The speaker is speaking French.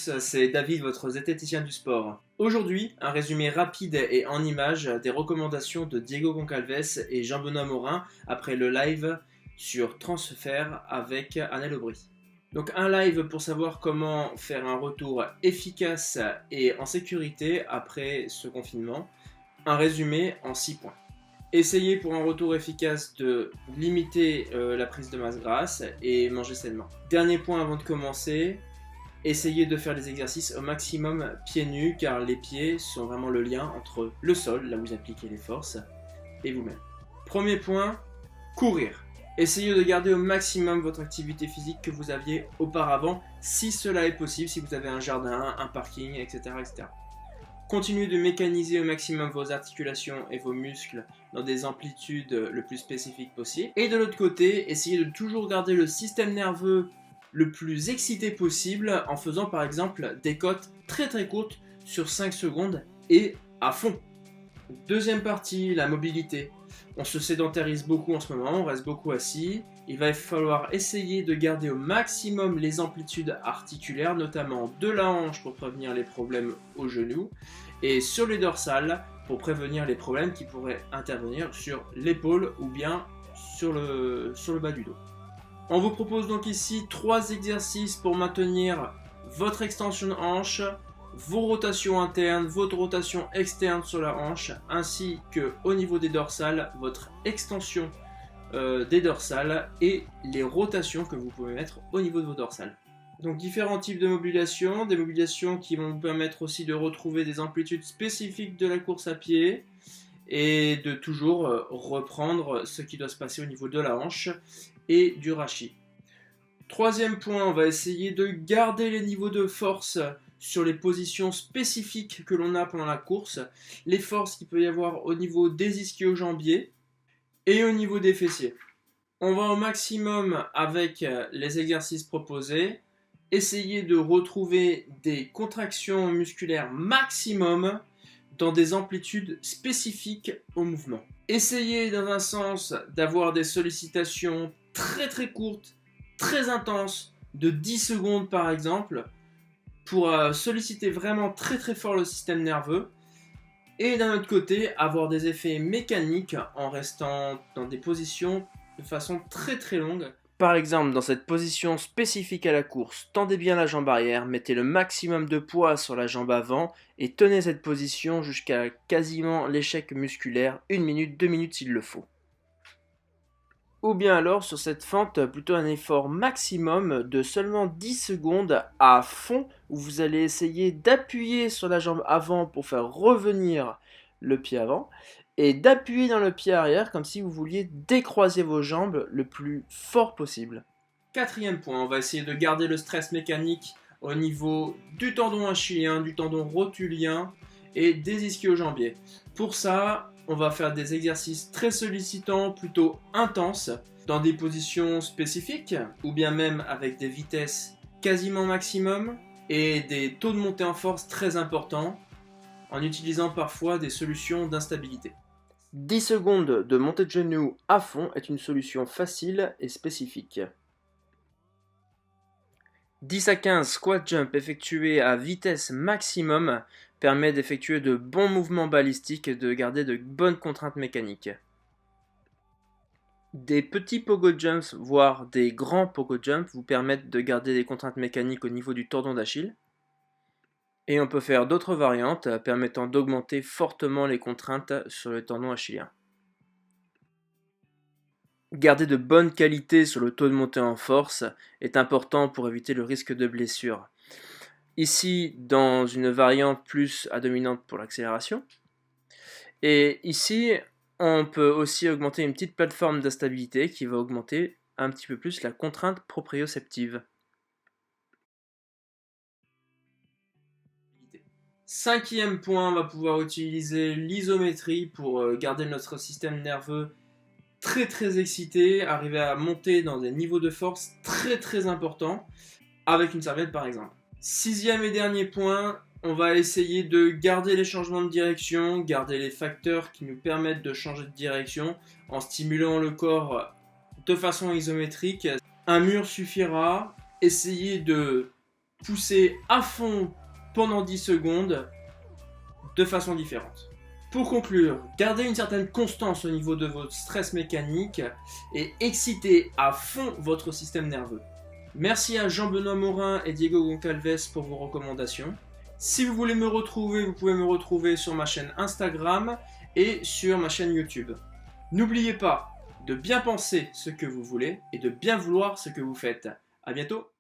tous, c'est David, votre zététicien du sport. Aujourd'hui, un résumé rapide et en images des recommandations de Diego Goncalves et Jean-Benoît Morin après le live sur Transfert avec Annelle Aubry. Donc un live pour savoir comment faire un retour efficace et en sécurité après ce confinement. Un résumé en 6 points. Essayez pour un retour efficace de limiter la prise de masse grasse et manger sainement. Dernier point avant de commencer, essayez de faire les exercices au maximum pieds nus car les pieds sont vraiment le lien entre le sol, là où vous appliquez les forces, et vous-même. Premier point, courir. Essayez de garder au maximum votre activité physique que vous aviez auparavant, si cela est possible, si vous avez un jardin, un parking, etc. etc. Continuez de mécaniser au maximum vos articulations et vos muscles dans des amplitudes le plus spécifiques possible. Et de l'autre côté, essayez de toujours garder le système nerveux le plus excité possible en faisant par exemple des cotes très très courtes sur 5 secondes et à fond. Deuxième partie, la mobilité. On se sédentarise beaucoup en ce moment, on reste beaucoup assis. Il va falloir essayer de garder au maximum les amplitudes articulaires, notamment de la hanche pour prévenir les problèmes au genou, et sur les dorsales pour prévenir les problèmes qui pourraient intervenir sur l'épaule ou bien sur le bas du dos. On vous propose donc ici 3 exercices pour maintenir votre extension de hanche, vos rotations internes, votre rotation externe sur la hanche, ainsi que au niveau des dorsales, votre extension des dorsales et les rotations que vous pouvez mettre au niveau de vos dorsales. Donc différents types de modulation, des modulations qui vont vous permettre aussi de retrouver des amplitudes spécifiques de la course à pied et de toujours reprendre ce qui doit se passer au niveau de la hanche et du rachis. Troisième point, on va essayer de garder les niveaux de force sur les positions spécifiques que l'on a pendant la course, les forces qu'il peut y avoir au niveau des ischio-jambiers et au niveau des fessiers. On va au maximum avec les exercices proposés, essayer de retrouver des contractions musculaires maximum dans des amplitudes spécifiques au mouvement. Essayez dans un sens d'avoir des sollicitations très très courtes, très intenses, de 10 secondes par exemple, pour solliciter vraiment très très fort le système nerveux. Et d'un autre côté, avoir des effets mécaniques en restant dans des positions de façon très très longue. Par exemple, dans cette position spécifique à la course, tendez bien la jambe arrière, mettez le maximum de poids sur la jambe avant et tenez cette position jusqu'à quasiment l'échec musculaire, 1 minute, 2 minutes s'il le faut. Ou bien alors sur cette fente, plutôt un effort maximum de seulement 10 secondes à fond, où vous allez essayer d'appuyer sur la jambe avant pour faire revenir le pied avant, et d'appuyer dans le pied arrière comme si vous vouliez décroiser vos jambes le plus fort possible. Quatrième point, on va essayer de garder le stress mécanique au niveau du tendon achillien, du tendon rotulien et des ischio-jambiers. Pour ça, on va faire des exercices très sollicitants, plutôt intenses, dans des positions spécifiques, ou bien même avec des vitesses quasiment maximum, et des taux de montée en force très importants, en utilisant parfois des solutions d'instabilité. 10 secondes de montée de genoux à fond est une solution facile et spécifique. 10 à 15 squat jump effectués à vitesse maximum permet d'effectuer de bons mouvements balistiques et de garder de bonnes contraintes mécaniques. Des petits pogo jumps, voire des grands pogo jumps, vous permettent de garder des contraintes mécaniques au niveau du tendon d'Achille. Et on peut faire d'autres variantes permettant d'augmenter fortement les contraintes sur le tendon achillien. Garder de bonnes qualités sur le taux de montée en force est important pour éviter le risque de blessure. Ici, dans une variante plus à dominante pour l'accélération. Et ici, on peut aussi augmenter une petite plateforme d'instabilité qui va augmenter un petit peu plus la contrainte proprioceptive. Cinquième point, on va pouvoir utiliser l'isométrie pour garder notre système nerveux très très excité, arriver à monter dans des niveaux de force très très importants, avec une serviette par exemple. Sixième et dernier point, on va essayer de garder les changements de direction, garder les facteurs qui nous permettent de changer de direction en stimulant le corps de façon isométrique. Un mur suffira. Essayez de poussez à fond pendant 10 secondes de façon différente. Pour conclure, gardez une certaine constance au niveau de votre stress mécanique et excitez à fond votre système nerveux. Merci à Jean-Benoît Morin et Diego Goncalves pour vos recommandations. Si vous voulez me retrouver, vous pouvez me retrouver sur ma chaîne Instagram et sur ma chaîne YouTube. N'oubliez pas de bien penser ce que vous voulez et de bien vouloir ce que vous faites. À bientôt!